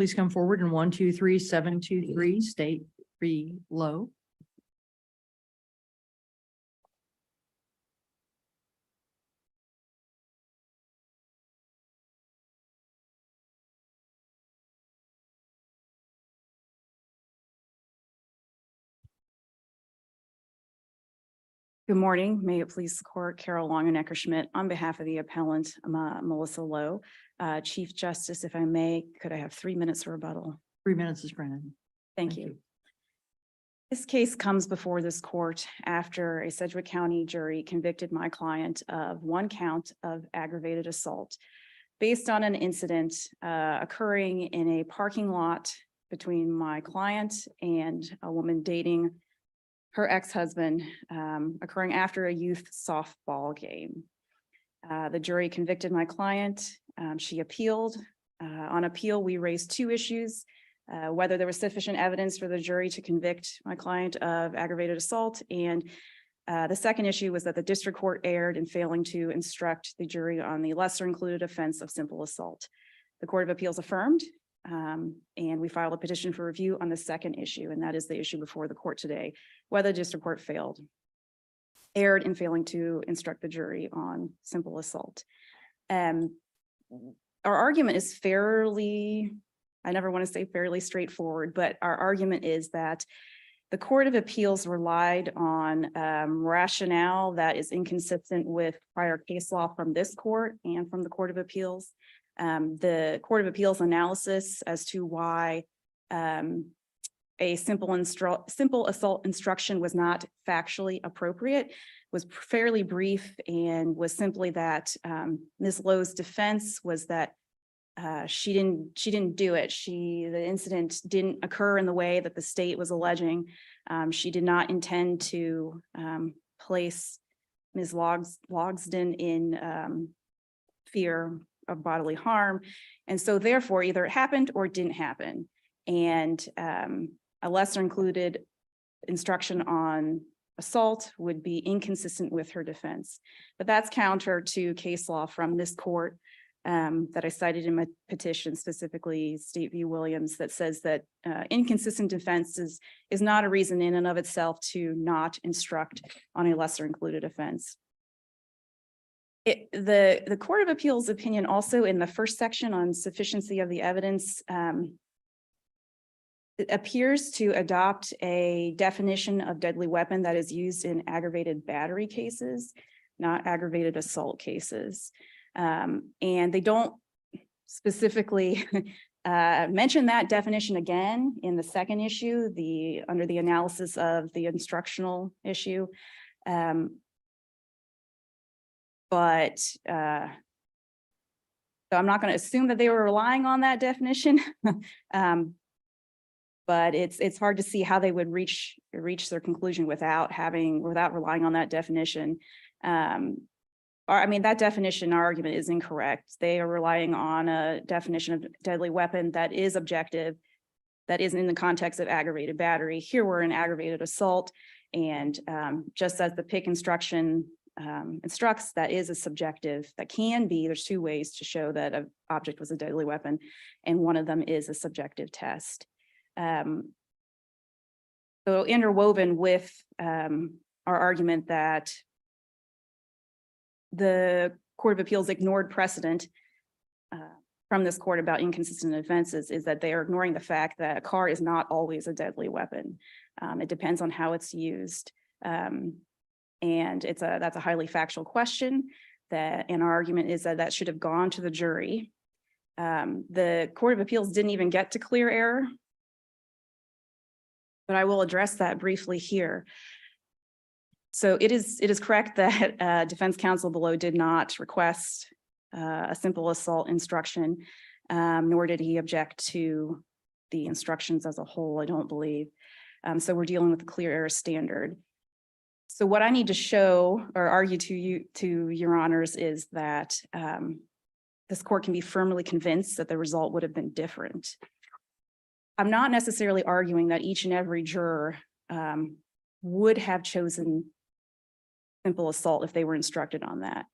Please come forward in 123-723, state v. Lowe. Good morning. May it please the court, Carol Longenecker-Schmidt on behalf of the appellant, Melissa Lowe. Chief Justice, if I may, could I have 3 minutes for rebuttal? 3 minutes is granted. Thank you. This case comes before this court after a Sedgwick County jury convicted my client of 1 count of aggravated assault based on an incident occurring in a parking lot between my client and a woman dating her ex-husband, occurring after a youth softball game. The jury convicted my client. She appealed. On appeal, we raised 2 issues, whether there was sufficient evidence for the jury to convict my client of aggravated assault. And the second issue was that the district court erred in failing to instruct the jury on the lesser included offense of simple assault. The Court of Appeals affirmed, and we filed a petition for review on the second issue, and that is the issue before the court today, whether the district court erred in failing to instruct the jury on simple assault. Our argument is fairly, I never want to say fairly straightforward, but our argument is that the Court of Appeals relied on rationale that is inconsistent with prior case law from this court and from the Court of Appeals. The Court of Appeals analysis as to why a simple assault instruction was not factually appropriate was fairly brief, and was simply that Ms. Lowe's defense was that she didn't do it. The incident didn't occur in the way that the state was alleging. She did not intend to place Ms. Logsden in fear of bodily harm. And so therefore, either it happened or it didn't happen. And a lesser included instruction on assault would be inconsistent with her defense. But that's counter to case law from this court that I cited in my petition, specifically State v. Williams, that says that inconsistent defense is not a reason in and of itself to not instruct on a lesser included offense. The Court of Appeals opinion also in the first section on sufficiency of the evidence it appears to adopt a definition of deadly weapon that is used in aggravated battery cases, not aggravated assault cases. And they don't specifically mention that definition again in the second issue, under the analysis of the instructional issue. But so I'm not going to assume that they were relying on that definition. But it's hard to see how they would reach their conclusion without relying on that definition. That definition argument is incorrect. They are relying on a definition of deadly weapon that is objective, that is in the context of aggravated battery. Here we're in aggravated assault, and just as the PIC instruction instructs, that is a subjective, that can be, there's 2 ways to show that an object was a deadly weapon, and one of them is a subjective test. So interwoven with our argument that the Court of Appeals ignored precedent from this court about inconsistent offenses is that they are ignoring the fact that a car is not always a deadly weapon. It depends on how it's used. And that's a highly factual question, and our argument is that should have gone to the jury. The Court of Appeals didn't even get to clear error, but I will address that briefly here. So it is correct that defense counsel below did not request a simple assault instruction, nor did he object to the instructions as a whole, I don't believe. So we're dealing with a clear error standard. So what I need to show or argue to your honors is that this court can be firmly convinced that the result would have been different. I'm not necessarily arguing that each and every juror would have chosen simple assault if they were instructed on that.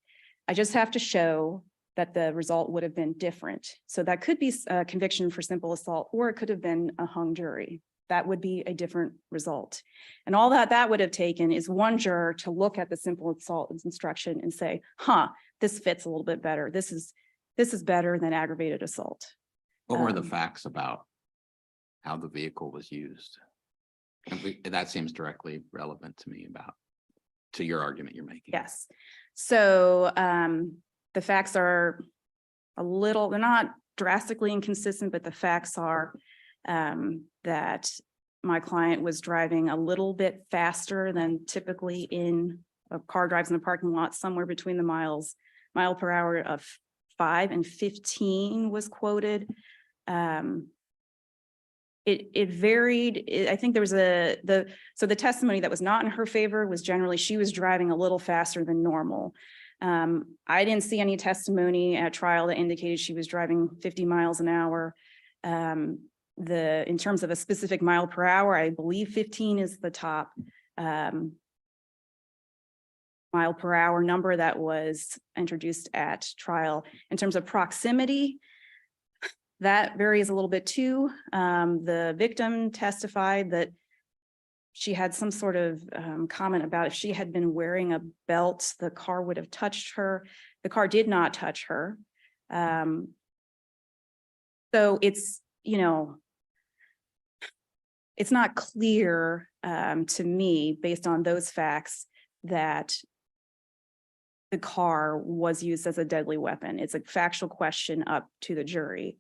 I just have to show that the result would have been different. So that could be a conviction for simple assault, or it could have been a hung jury. That would be a different result. And all that would have taken is one juror to look at the simple assault instruction and say, huh, this fits a little bit better. This is better than aggravated assault. What were the facts about how the vehicle was used? And that seems directly relevant to me to your argument you're making. Yes. So the facts are they're not drastically inconsistent, but the facts are that my client was driving a little bit faster than typically in a car drives in the parking lot, somewhere between the mile per hour of 5 and 15 was quoted. It varied. I think there was so the testimony that was not in her favor was generally she was driving a little faster than normal. I didn't see any testimony at trial that indicated she was driving 50 miles an hour. In terms of a specific mile per hour, I believe 15 is the top mile per hour number that was introduced at trial. In terms of proximity, that varies a little bit too. The victim testified that she had some sort of comment about if she had been wearing a belt, the car would have touched her. The car did not touch her. So it's, it's not clear to me based on those facts that the car was used as a deadly weapon. It's a factual question up to the jury.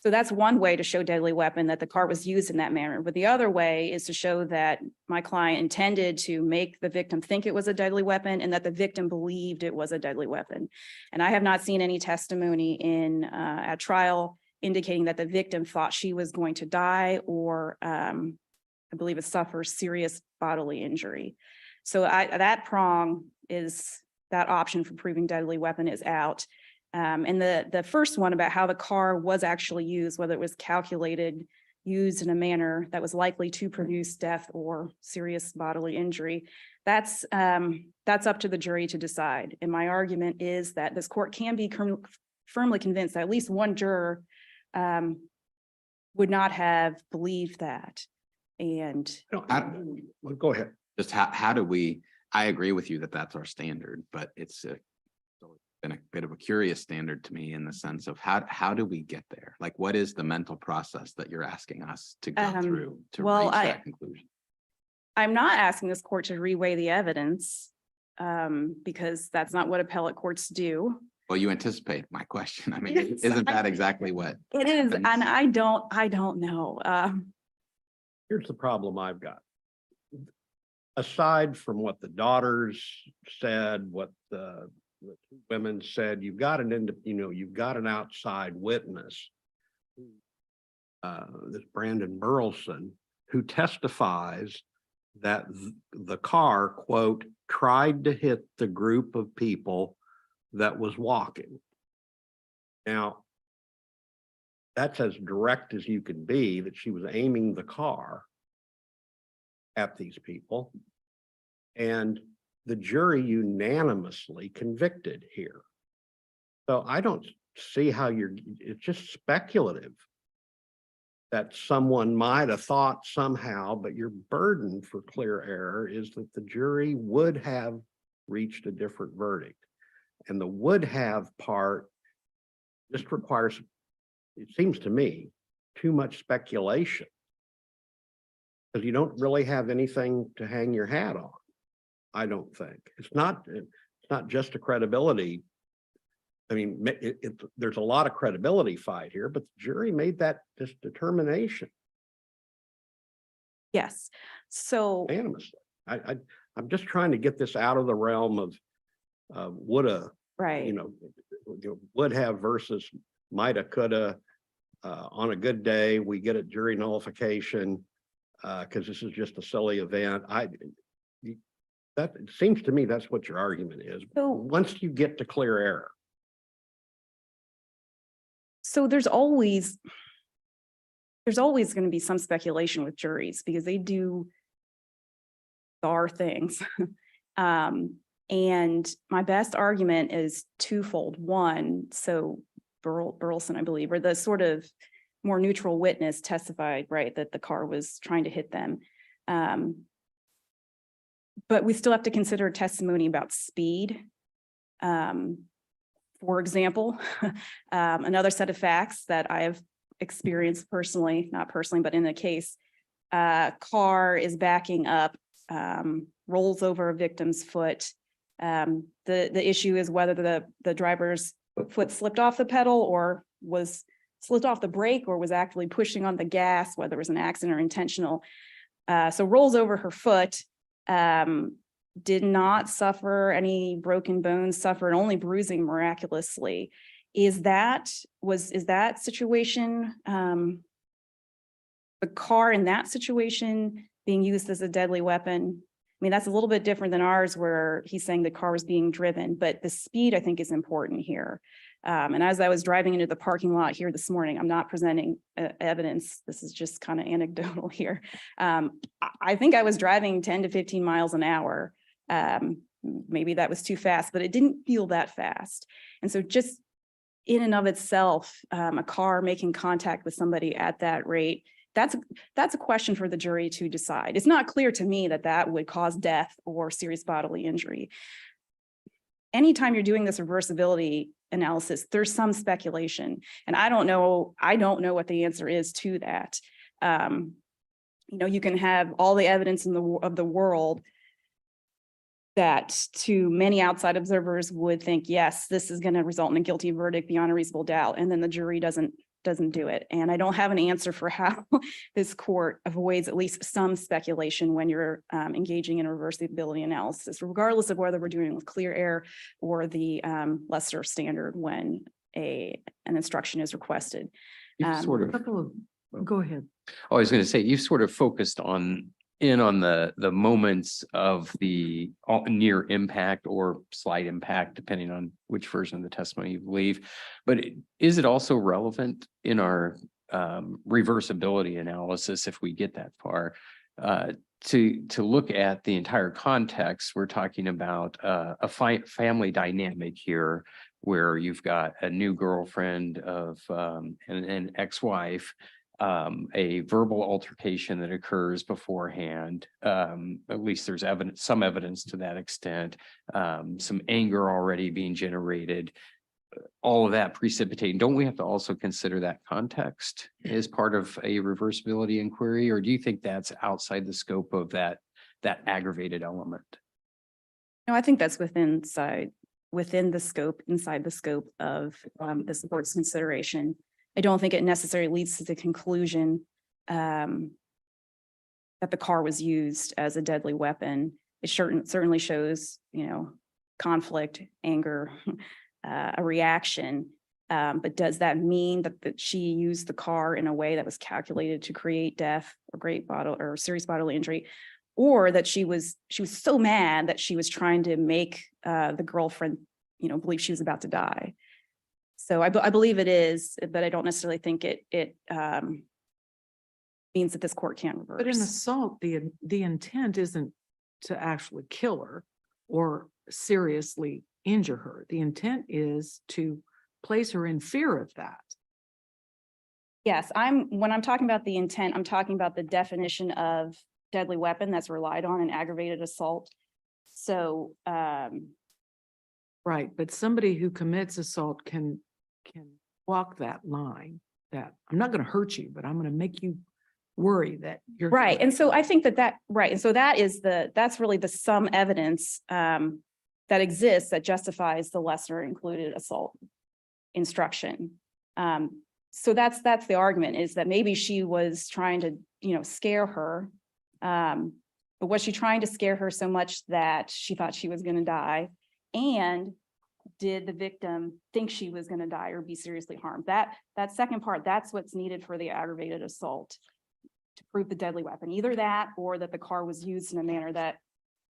So that's one way to show deadly weapon, that the car was used in that manner. But the other way is to show that my client intended to make the victim think it was a deadly weapon and that the victim believed it was a deadly weapon. And I have not seen any testimony at trial indicating that the victim thought she was going to die or I believe it suffers serious bodily injury. So that option for proving deadly weapon is out. And the first one about how the car was actually used, whether it was calculated, used in a manner that was likely to produce death or serious bodily injury, that's up to the jury to decide. And my argument is that this court can be firmly convinced that at least one juror would not have believed that. And Go ahead. Just how do we, I agree with you that that's our standard, but it's been a bit of a curious standard to me in the sense of how do we get there? Like, what is the mental process that you're asking us to go through to reach that conclusion? I'm not asking this court to reweigh the evidence because that's not what appellate courts do. Well, you anticipate my question. I mean, Yes, isn't that exactly what it is? happens? And I don't know. Here's the problem I've got. Aside from what the daughters said, what the women said, you've got an outside witness, this Brandon Burleson, who testifies that the car, quote, tried to hit the group of people that was walking. Now, that's as direct as you can be, that she was aiming the car at these people. And the jury unanimously convicted here. So I don't see how it's just speculative that someone might have thought somehow, but your burden for clear error is that the jury would have reached a different verdict. And the would have part just requires, it seems to me, too much speculation, because you don't really have anything to hang your hat on. I don't think it's not just a credibility. I mean, there's a lot of credibility fight here, but the jury made that just determination. Yes. So Unanimously. I'm just trying to get this out of the realm of woulda, right. Would have versus mighta, coulda. On a good day, we get a jury nullification because this is just a silly event. That it seems to me that's what your argument is. So once you get to clear error. So there's always going to be some speculation with juries because they do bizarre things. And And my best argument is twofold. One, so Burleson, I believe, or the sort of more neutral witness testified, right, that the car was trying to hit them. But we still have to consider testimony about speed. For example, another set of facts that I have experienced personally, not personally, but in the case, car is backing up, rolls over a victim's foot. The issue is whether the driver's foot slipped off the pedal or was slipped off the brake or was actually pushing on the gas, whether it was an accident or intentional. So rolls over her foot, did not suffer any broken bones, suffered only bruising miraculously. Is that situation, the car in that situation being used as a deadly weapon? I mean, that's a little bit different than ours where he's saying the car was being driven, but the speed I think is important here. And as I was driving into the parking lot here this morning, I'm not presenting evidence. This is just kind of anecdotal here. I think I was driving 10 to 15 miles an hour. Maybe that was too fast, but it didn't feel that fast. And so just in and of itself, a car making contact with somebody at that rate, that's a question for the jury to decide. It's not clear to me that that would cause death or serious bodily injury. Anytime you're doing this reversibility analysis, there's some speculation, and I don't know what the answer is to that. You can have all the evidence of the world that to many outside observers would think, yes, this is going to result in a guilty verdict beyond a reasonable doubt, and then the jury doesn't do it. And I don't have an answer for how this court avoids at least some speculation when you're engaging in a reversibility analysis, regardless of whether we're doing with clear error or the lesser standard when an instruction is requested. You've sort of, Go ahead. I was going to say, you've sort of focused on the moments of the near impact or slight impact, depending on which version of the testimony you believe. But is it also relevant in our reversibility analysis, if we get that far, to look at the entire context? We're talking about a family dynamic here, where you've got a new girlfriend of an ex-wife, a verbal altercation that occurs beforehand. At least there's some evidence to that extent, some anger already being generated, all of that precipitating. Don't we have to also consider that context as part of a reversibility inquiry, or do you think that's outside the scope of that aggravated element? No, I think that's inside the scope of this court's consideration. I don't think it necessarily leads to the conclusion that the car was used as a deadly weapon. It certainly shows, conflict, anger, a reaction. But does that mean that she used the car in a way that was calculated to create death or serious bodily injury, or that she was so mad that she was trying to make the girlfriend, believe she was about to die? So I believe it is, but I don't necessarily think it means that this court can't reverse. But in assault, the intent isn't to actually kill her or seriously injure her. The intent is to place her in fear of that. Yes, when I'm talking about the intent, I'm talking about the definition of deadly weapon that's relied on in aggravated assault. So, Right, but somebody who commits assault can walk that line, that I'm not going to hurt you, but I'm going to make you worry that you're right. And so I think that right. And so that's really the some evidence that exists that justifies the lesser included assault instruction. So that's the argument, is that maybe she was trying to, scare her. But was she trying to scare her so much that she thought she was going to die? And did the victim think she was going to die or be seriously harmed? That second part, that's what's needed for the aggravated assault to prove the deadly weapon. Either that, or that the car was used in a manner that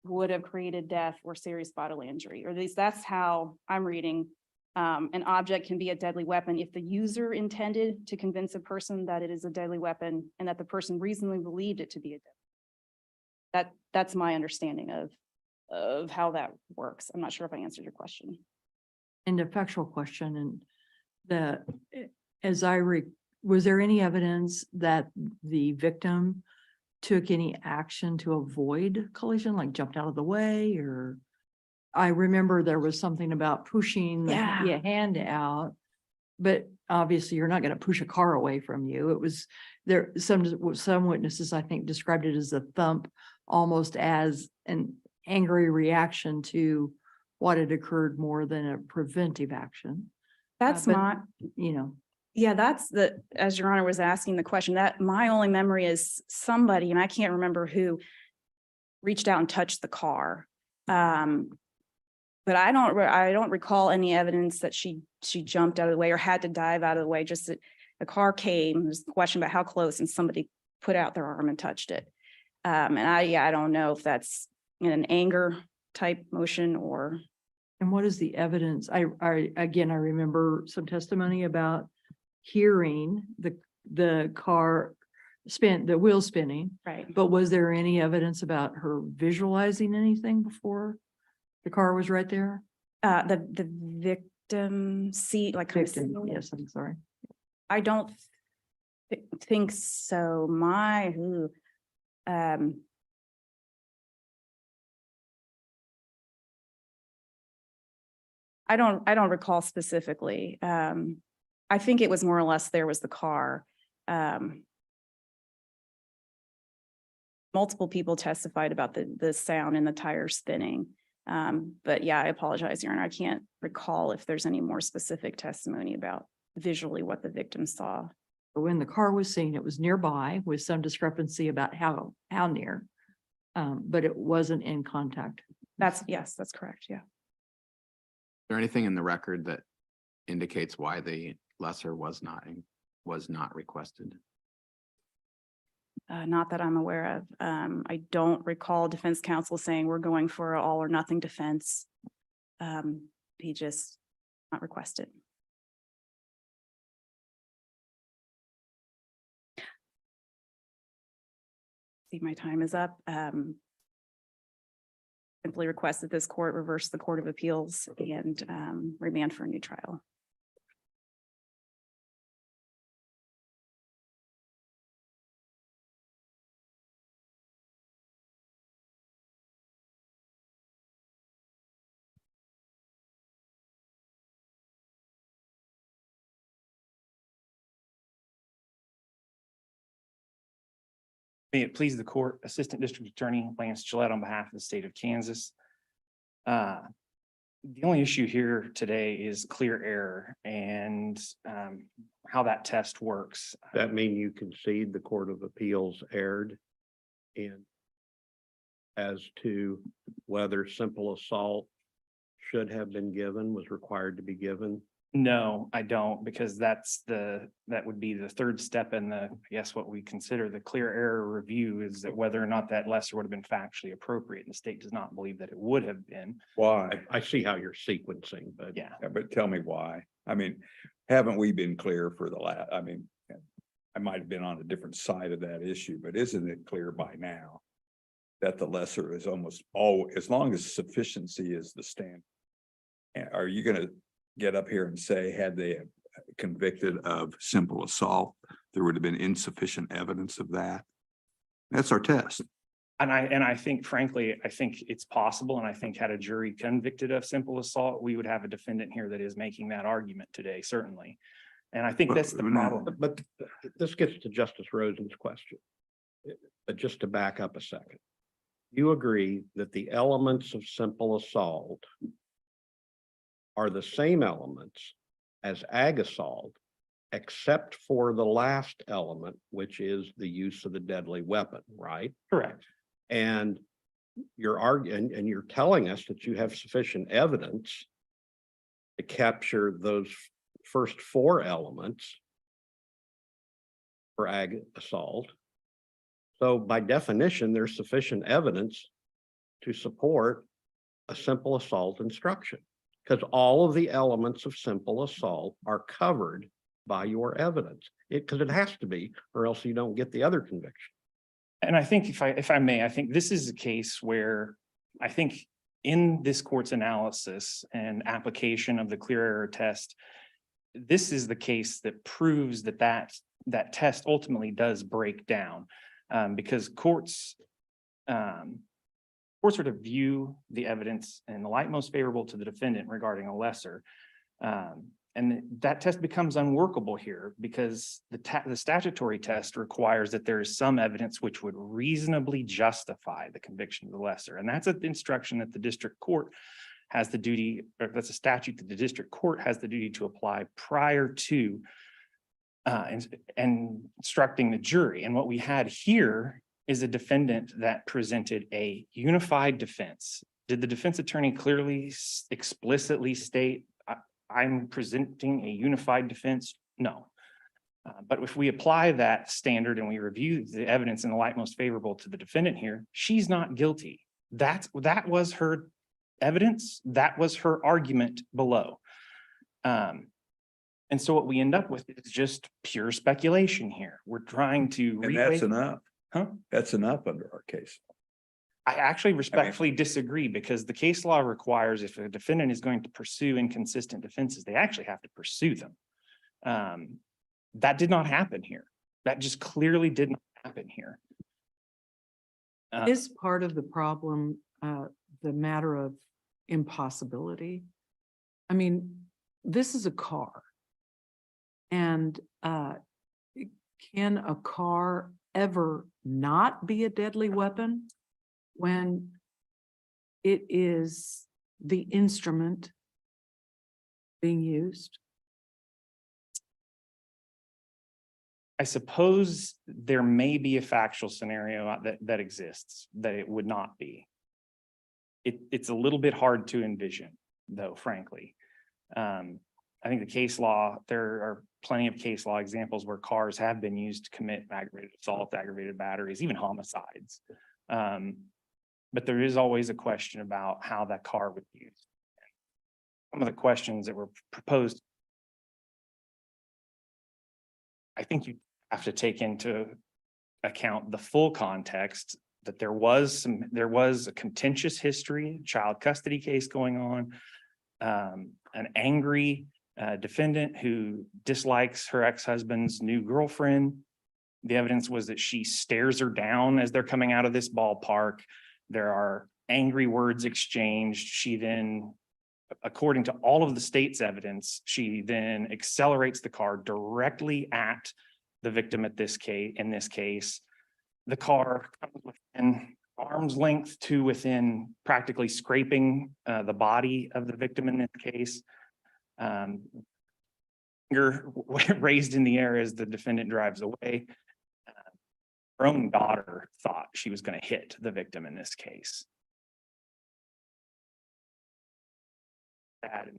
would have created death or serious bodily injury. Or at least that's how I'm reading. An object can be a deadly weapon if the user intended to convince a person that it is a deadly weapon and that the person reasonably believed it to be a deadly weapon. That's my understanding of of how that works. I'm not sure if I answered your question. And a factual question and was there any evidence that the victim took any action to avoid collision, like jumped out of the way or? I remember there was something about pushing Yeah. your hand out, but obviously you're not going to push a car away from you. It was there, some witnesses, I think, described it as a thump, almost as an angry reaction to what had occurred more than a preventive action. That's But, my, you know, yeah, that's as Your Honor was asking the question, that my only memory is somebody, and I can't remember who, reached out and touched the car. But I don't recall any evidence that she jumped out of the way or had to dive out of the way, just that the car came, there's a question about how close and somebody put out their arm and touched it. And I don't know if that's in an anger type motion or. and what is the evidence? I remember some testimony about hearing the car the wheel spinning, Right. but was there any evidence about her visualizing anything before the car was right there? The victim seat, like kind of Victim, sitting- yes, I'm sorry. I don't think so. I don't recall specifically. I think it was more or less there was the car. Multiple people testified about the sound and the tires spinning. But yeah, I apologize, Your Honor. I can't recall if there's any more specific testimony about visually what the victim saw. But when the car was seen, it was nearby with some discrepancy about how near. But it wasn't in contact. Yes, that's correct. Yeah. Is there anything in the record that indicates why the lesser was not requested? Not that I'm aware of. I don't recall defense counsel saying we're going for an all or nothing defense. He just not requested. See, my time is up. Simply request that this court reverse the Court of Appeals and remand for a new trial. May it please the court, Assistant District Attorney Lance Gillette on behalf of the state of Kansas. The only issue here today is clear error and how that test works. That mean you concede the Court of Appeals erred in as to whether simple assault should have been given, was required to be given? No, I don't, because that would be the third step in I guess what we consider the clear error review is that whether or not that lesser would have been factually appropriate. And the state does not believe that it would have been. Why? I see how you're sequencing, but Yeah. Yeah, but tell me why. I mean, haven't we been clear for the I mean, I might have been on a different side of that issue, but isn't it clear by now that the lesser is almost all, as long as sufficiency is the standard? Are you gonna get up here and say, had they convicted of simple assault, there would have been insufficient evidence of that? That's our test. And I think frankly, I think it's possible. And I think had a jury convicted of simple assault, we would have a defendant here that is making that argument today, certainly. And I think that's the Well, no. problem. But this gets to Justice Rosen's question. But just to back up a second. You agree that the elements of simple assault are the same elements as ag assault, except for the last element, which is the use of the deadly weapon, right? Correct. And you're arguing, and you're telling us that you have sufficient evidence to capture those first four elements for ag assault. So by definition, there's sufficient evidence to support a simple assault instruction, because all of the elements of simple assault are covered by your evidence. Because it has to be, or else you don't get the other conviction. And I think if I may, I think this is a case where I think in this court's analysis and application of the clear error test, this is the case that proves that that test ultimately does break down, because courts are to view the evidence in the light most favorable to the defendant regarding a lesser. And that test becomes unworkable here because the statutory test requires that there is some evidence which would reasonably justify the conviction of the lesser. And that's an instruction that the district court has the duty, or that's a statute that the district court has the duty to apply prior to and instructing the jury. And what we had here is a defendant that presented a unified defense. Did the defense attorney clearly, explicitly state, I'm presenting a unified defense? No. But if we apply that standard and we review the evidence in the light most favorable to the defendant here, she's not guilty. That was her evidence. That was her argument below. And so what we end up with is just pure speculation here. We're trying to. And that's reweigh- enough. Huh? That's enough under our case. I actually respectfully disagree because the case law requires if a defendant is going to pursue inconsistent defenses, they actually have to pursue them. That did not happen here. That just clearly did not happen here. Is part of the problem the matter of impossibility? I mean, this is a car. And can a car ever not be a deadly weapon when it is the instrument being used? I suppose there may be a factual scenario that exists that it would not be. It's a little bit hard to envision, though, frankly. I think the case law, there are plenty of case law examples where cars have been used to commit aggravated assault, aggravated batteries, even homicides. But there is always a question about how that car would be used. Some of the questions that were proposed, I think you have to take into account the full context that there was a contentious history, child custody case going on, an angry defendant who dislikes her ex-husband's new girlfriend. The evidence was that she stares her down as they're coming out of this ballpark. There are angry words exchanged. She then, according to all of the state's evidence, she then accelerates the car directly at the victim in this case. The car comes within arm's length to within practically scraping the body of the victim in this case. Finger raised in the air as the defendant drives away. Her own daughter thought she was going to hit the victim in this case. And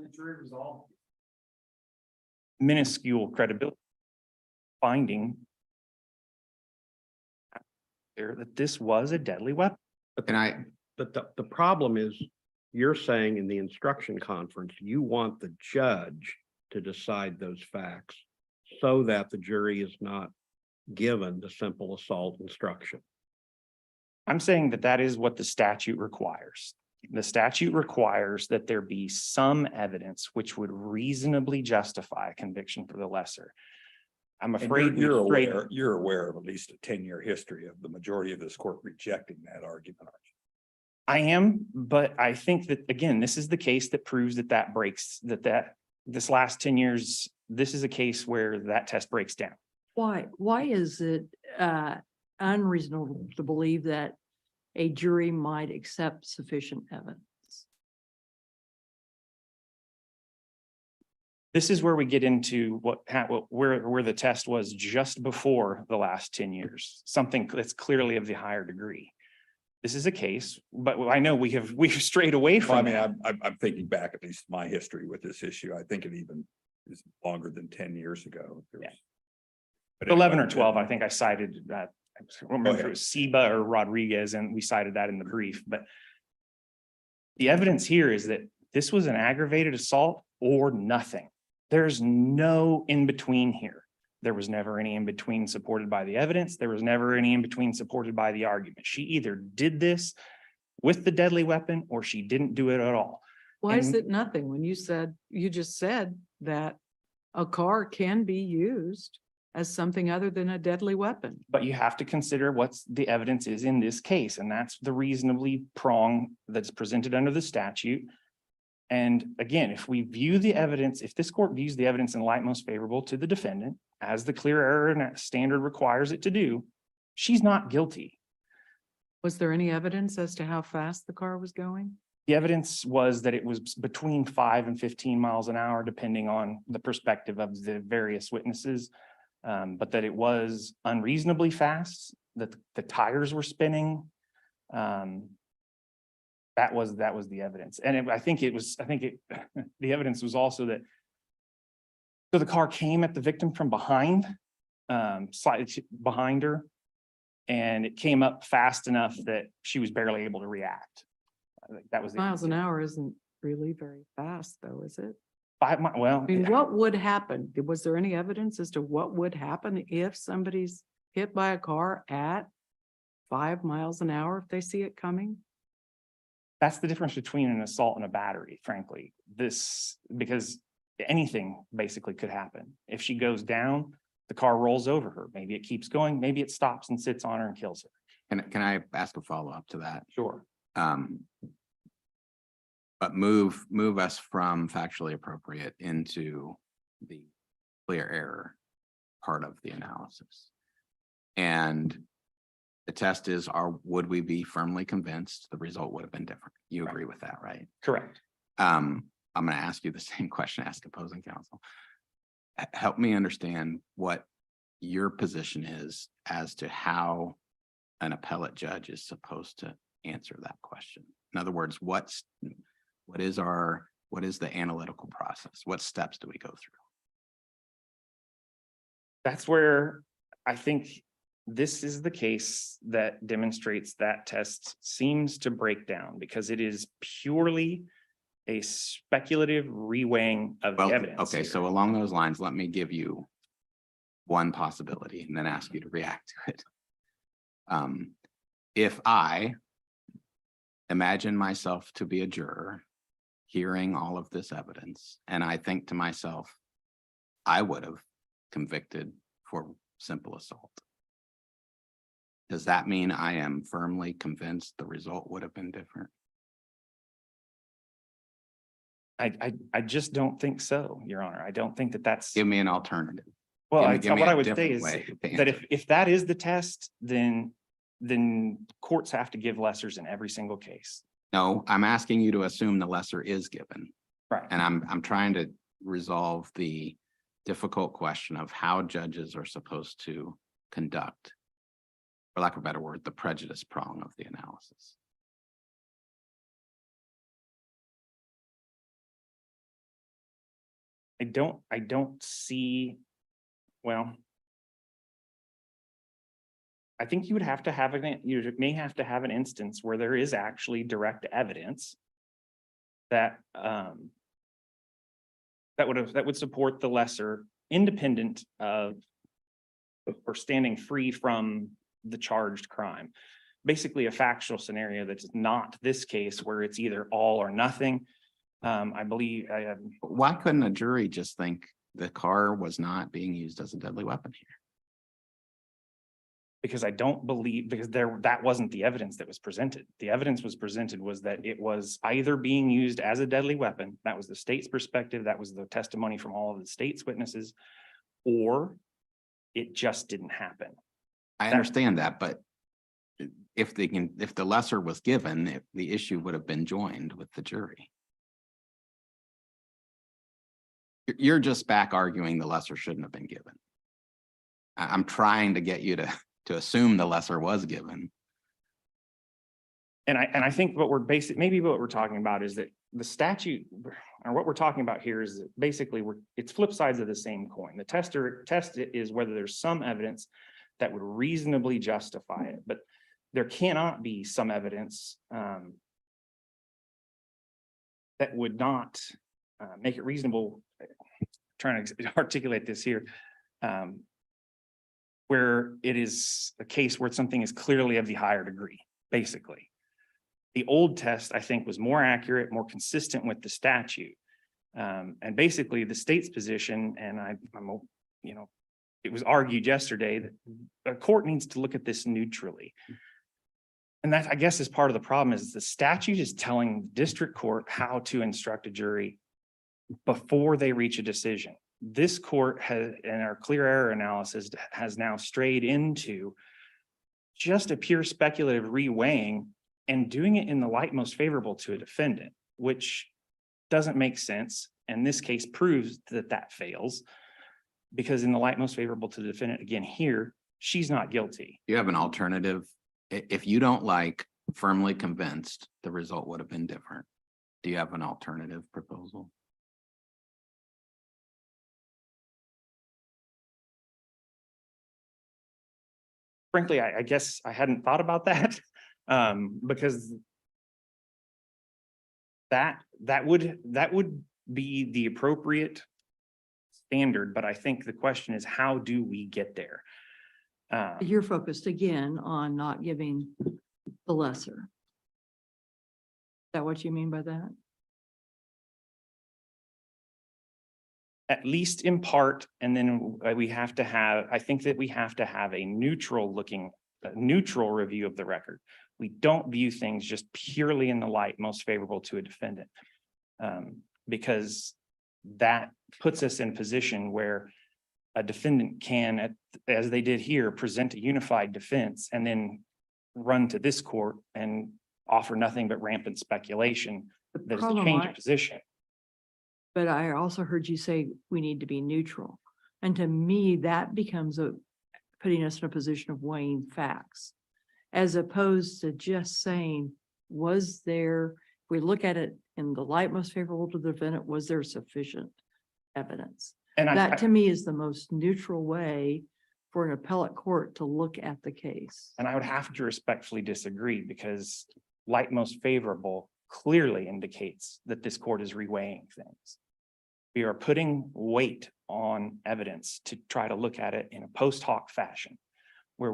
the jury resolved minuscule credibility finding there that this was a deadly weapon. But the problem is, you're saying in the instruction conference, you want the judge to decide those facts so that the jury is not given the simple assault instruction. I'm saying that that is what the statute requires. The statute requires that there be some evidence which would reasonably justify a conviction for the lesser. I'm And afraid you're aware of at least a 10-year history of the majority of this court rejecting that argument, aren't you? I am, but I think that, again, this is the case that proves that breaks, this last 10 years, this is a case where that test breaks down. Why is it unreasonable to believe that a jury might accept sufficient evidence? This is where we get into where the test was just before the last 10 years, something that's clearly of the higher degree. This is a case, but I know we've strayed away from. Well, I mean, I'm thinking back at least my history with this issue. I think it even is longer than 10 years ago. Yeah. But 11 or anyway, 12, I think I cited that. I don't remember if it was Seba or Rodriguez, and we cited that in the brief. But the evidence here is that this was an aggravated assault or nothing. There's no in between here. There was never any in between supported by the evidence. There was never any in between supported by the argument. She either did this with the deadly weapon or she didn't do it at all. Why is And- it nothing when you just said that a car can be used as something other than a deadly weapon? But you have to consider what's the evidence is in this case, and that's the reasonably prong that's presented under the statute. And again, if we view the evidence, if this court views the evidence in light most favorable to the defendant, as the clear error standard requires it to do, she's not guilty. Was there any evidence as to how fast the car was going? The evidence was that it was between 5 and 15 miles an hour, depending on the perspective of the various witnesses. But that it was unreasonably fast, that the tires were spinning. That was the evidence. And the evidence was also that so the car came at the victim from behind, slightly behind her, and it came up fast enough that she was barely able to react. I think that was the Miles an hour isn't really very fast though, is it? 5 miles. Well, I mean, what would happen? Was there any evidence as to what would happen if somebody's hit by a car at 5 miles an hour if they see it coming? that's the difference between an assault and a battery, frankly. Because anything basically could happen. If she goes down, the car rolls over her. Maybe it keeps going, maybe it stops and sits on her and kills her. Can I ask a follow-up to that? Sure. But move us from factually appropriate into the clear error part of the analysis. And the test is, would we be firmly convinced the result would have been different? You agree with that, right? Correct. I'm going to ask you the same question I asked opposing counsel. Help me understand what your position is as to how an appellate judge is supposed to answer that question. In other words, what is the analytical process? What steps do we go through? That's where I think this is the case that demonstrates that test seems to break down, because it is purely a speculative reweighing of the evidence. Okay, here. so along those lines, let me give you one possibility and then ask you to react to it. If I imagine myself to be a juror hearing all of this evidence, and I think to myself, I would have convicted for simple assault. Does that mean I am firmly convinced the result would have been different? I just don't think so, Your Honor. I don't think that that's. Give me an alternative. Well, give me what a I would say different is way to that answer. if that is the test, then courts have to give lessers in every single case. No, I'm asking you to assume the lesser is given. Right. And I'm trying to resolve the difficult question of how judges are supposed to conduct, for lack of a better word, the prejudice prong of the analysis. I don't see, well, I think you would have to have you may have to have an instance where there is actually direct evidence that that would support the lesser, independent of or standing free from the charged crime. Basically a factual scenario that's not this case where it's either all or nothing. I believe Why couldn't a jury just think the car was not being used as a deadly weapon here? because I don't believe, because that wasn't the evidence that was presented. The evidence was presented was that it was either being used as a deadly weapon. That was the state's perspective. That was the testimony from all of the state's witnesses, or it just didn't happen. I understand that, but if the lesser was given, the issue would have been joined with the jury. You're just back arguing the lesser shouldn't have been given. I'm trying to get you to assume the lesser was given. And I think what maybe what we're talking about is that the statute, or what we're talking about here is that basically it's flip sides of the same coin. The test is whether there's some evidence that would reasonably justify it, but there cannot be some evidence that would not make it reasonable. trying to articulate this here. Where it is a case where something is clearly of the higher degree, basically. The old test, I think, was more accurate, more consistent with the statute. And basically the state's position, and you know, it was argued yesterday that a court needs to look at this neutrally. And that, I guess, is part of the problem is the statute is telling the district court how to instruct a jury before they reach a decision. This court has, in our clear error analysis, has now strayed into just a pure speculative reweighing and doing it in the light most favorable to a defendant, which doesn't make sense. And this case proves that that fails because in the light most favorable to the defendant, again, here, she's not guilty. You have an alternative. If you don't like firmly convinced, the result would have been different. Do you have an alternative proposal? Frankly, I guess I hadn't thought about that because that would be the appropriate standard. But I think the question is, how do we get there? You're focused again on not giving the lesser. Is that what you mean by that? At least in part, and then we have to have, I think that we have to have a neutral review of the record. We don't view things just purely in the light most favorable to a defendant. Because that puts us in a position where a defendant can, as they did here, present a unified defense and then run to this court and offer nothing but rampant speculation that is a change of position. But I also heard you say we need to be neutral. And to me, that becomes putting us in a position of weighing facts. As opposed to just saying, was there, if we look at it in the light most favorable to the defendant, was there sufficient evidence? And That to me is the most neutral way for an appellate court to look at the case. And I would have to respectfully disagree because light most favorable clearly indicates that this court is reweighing things. We are putting weight on evidence to try to look at it in a post hoc fashion, where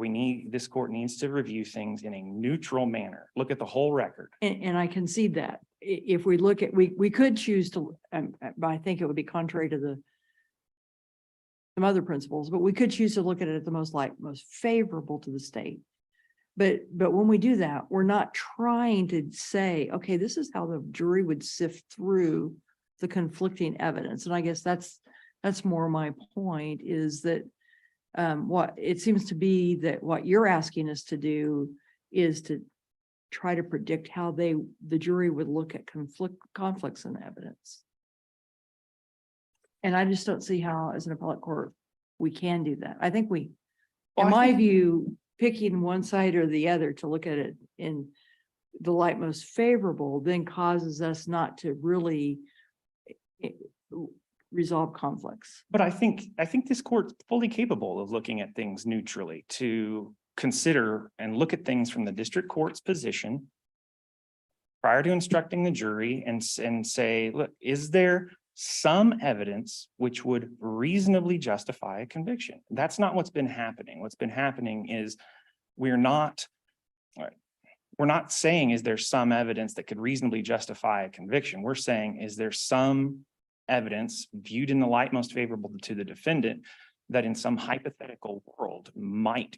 this court needs to review things in a neutral manner, look at the whole record. And I concede that if we look at, we could choose to, but I think it would be contrary to some other principles, but we could choose to look at it at the most favorable to the state. But when we do that, we're not trying to say, okay, this is how the jury would sift through the conflicting evidence. And I guess that's more my point is that what it seems to be that what you're asking us to do is to try to predict how the jury would look at conflicts in evidence. And I just don't see how, as an appellate court, we can do that. I think in my view, picking one side or the other to look at it in the light most favorable then causes us not to really resolve conflicts. But I think this court's fully capable of looking at things neutrally to consider and look at things from the district court's position prior to instructing the jury and say, look, is there some evidence which would reasonably justify a conviction? That's not what's been happening. What's been happening is we're not saying, is there some evidence that could reasonably justify a conviction? We're saying, is there some evidence viewed in the light most favorable to the defendant that in some hypothetical world might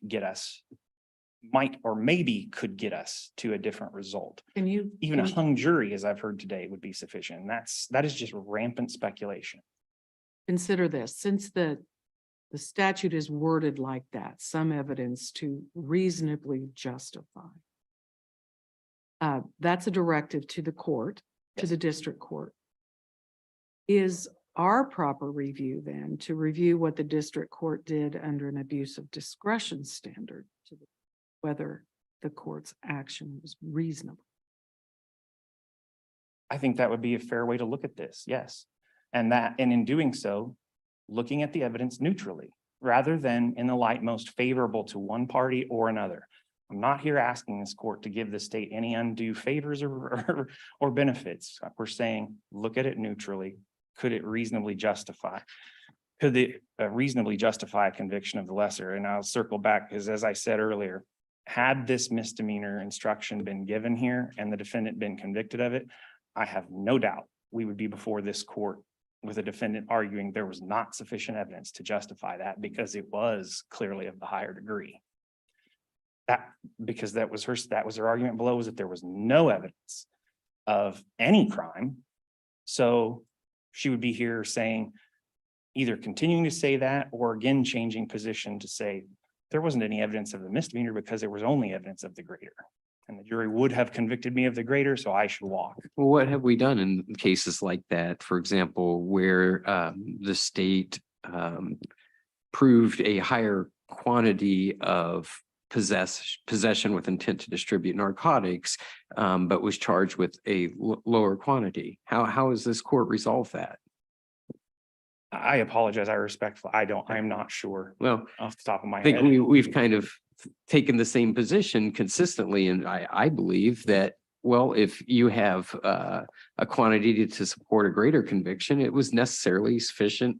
or maybe could get us to a different result? Even a hung jury, as I've heard today, would be sufficient. And that is just rampant speculation. Consider this, since the statute is worded like that, some evidence to reasonably justify. That's a directive to the court, to the district court. Is our proper review then to review what the district court did under an abuse of discretion standard, whether the court's action was reasonable? I think that would be a fair way to look at this, yes. And in doing so, looking at the evidence neutrally, rather than in the light most favorable to one party or another. I'm not here asking this court to give the state any undue favors or benefits. We're saying, look at it neutrally. Could it reasonably justify? Could they reasonably justify a conviction of the lesser? And I'll circle back, because as I said earlier, had this misdemeanor instruction been given here and the defendant been convicted of it, I have no doubt we would be before this court with a defendant arguing there was not sufficient evidence to justify that because it was clearly of the higher degree. Because that was her argument below, was that there was no evidence of any crime. So she would be here saying, either continuing to say that or again changing position to say there wasn't any evidence of the misdemeanor because there was only evidence of the greater. And the jury would have convicted me of the greater, so I should walk. Well, what have we done in cases like that? For example, where the state proved a higher quantity of possession with intent to distribute narcotics, but was charged with a lower quantity. How has this court resolved that? I apologize. I'm not sure Well, off the top of my I think head. we've kind of taken the same position consistently, and I believe that, well, if you have a quantity to support a greater conviction, it was necessarily sufficient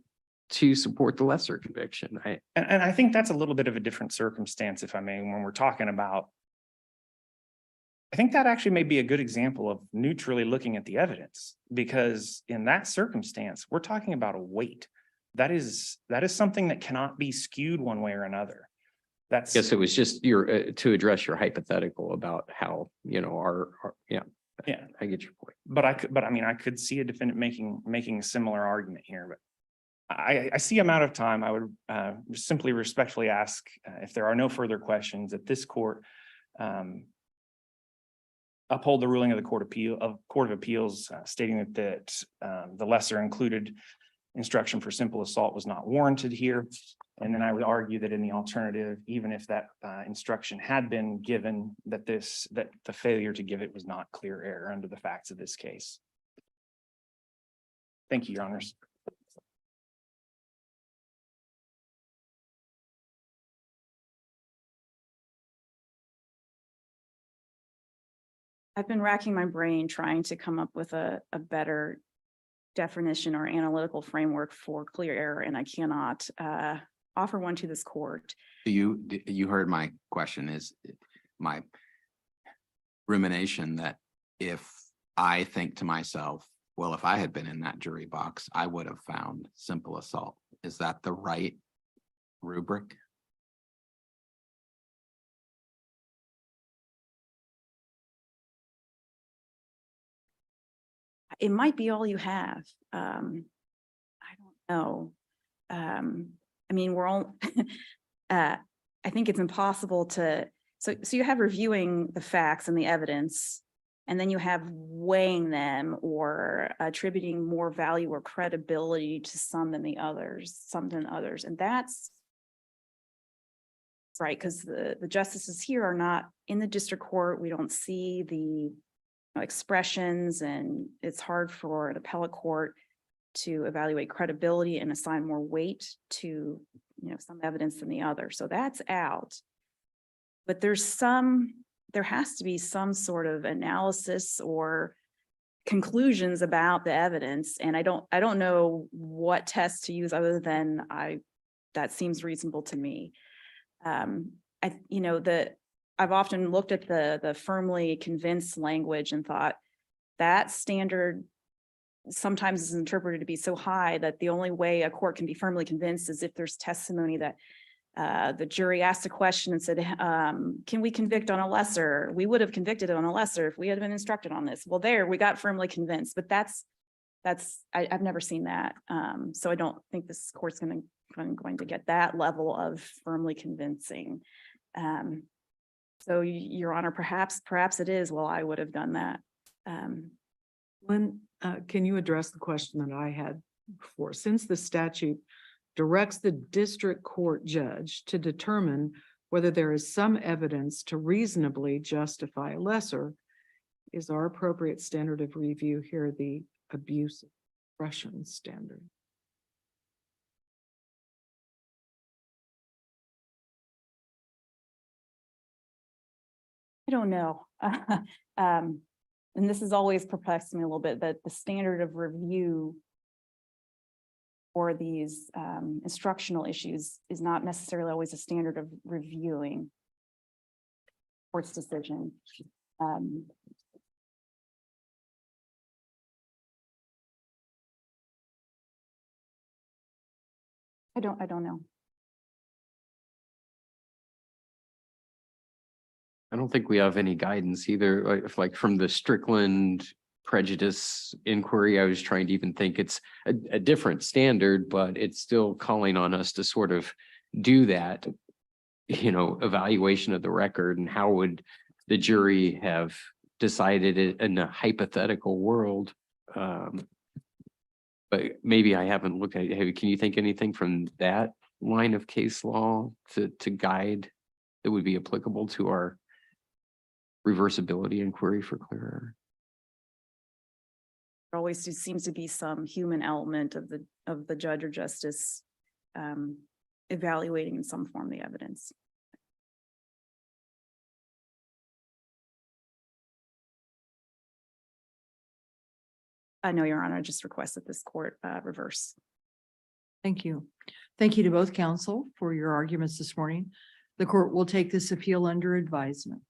to support the lesser conviction. And I think that's a little bit of a different circumstance, if I may, when we're talking about. I think that actually may be a good example of neutrally looking at the evidence, because in that circumstance, we're talking about a weight. That is something that cannot be skewed one way or another. That's. Guess it was just your to address your hypothetical about how, yeah. Yeah. I get your point. But I could see a defendant making a similar argument here, but. I see I'm out of time. I would simply respectfully ask if there are no further questions that this court uphold the ruling of the Court of Appeals stating that the lesser included instruction for simple assault was not warranted here. And then I would argue that in the alternative, even if that instruction had been given, that the failure to give it was not clear error under the facts of this case. Thank you, Your Honors. I've been racking my brain trying to come up with a better definition or analytical framework for clear error, and I cannot offer one to this court. You heard my question, is my rumination that if I think to myself, well, if I had been in that jury box, I would have found simple assault. Is that the right rubric? It might be all you have. I don't know. I mean, we're all, I think it's impossible to, so you have reviewing the facts and the evidence, and then you have weighing them or attributing more value or credibility to some than others. And that's right, because the justices here are not in the district court. We don't see the expressions, and it's hard for an appellate court to evaluate credibility and assign more weight to some evidence than the other. So that's out. But there has to be some sort of analysis or conclusions about the evidence, and I don't know what test to use other than that seems reasonable to me. I've often looked at the firmly convinced language and thought that standard sometimes is interpreted to be so high that the only way a court can be firmly convinced is if there's testimony that the jury asked a question and said, can we convict on a lesser? We would have convicted on a lesser if we had been instructed on this. Well, we got firmly convinced, but I've never seen that. So I don't think this court's going to get that level of firmly convincing. So Your Honor, perhaps it is, well, I would have done that. Can you address the question that I had before? Since the statute directs the district court judge to determine whether there is some evidence to reasonably justify a lesser, is our appropriate standard of review here the abuse of discretion standard? I don't know. And this has always perplexed me a little bit, that the standard of review for these instructional issues is not necessarily always a standard of reviewing court's decision. I don't know. I don't think we have any guidance either, like from the Strickland prejudice inquiry. I was trying to even think it's a different standard, but it's still calling on us to sort of do that, evaluation of the record, and how would the jury have decided it in a hypothetical world? But maybe I haven't looked at it. Can you think anything from that line of case law to guide that would be applicable to our reversibility inquiry for clear error? There always seems to be some human element of the judge or justice evaluating in some form the evidence. No, Your Honor, I just request that this court reverse. Thank you. Thank you to both counsel for your arguments this morning. The court will take this appeal under advisement.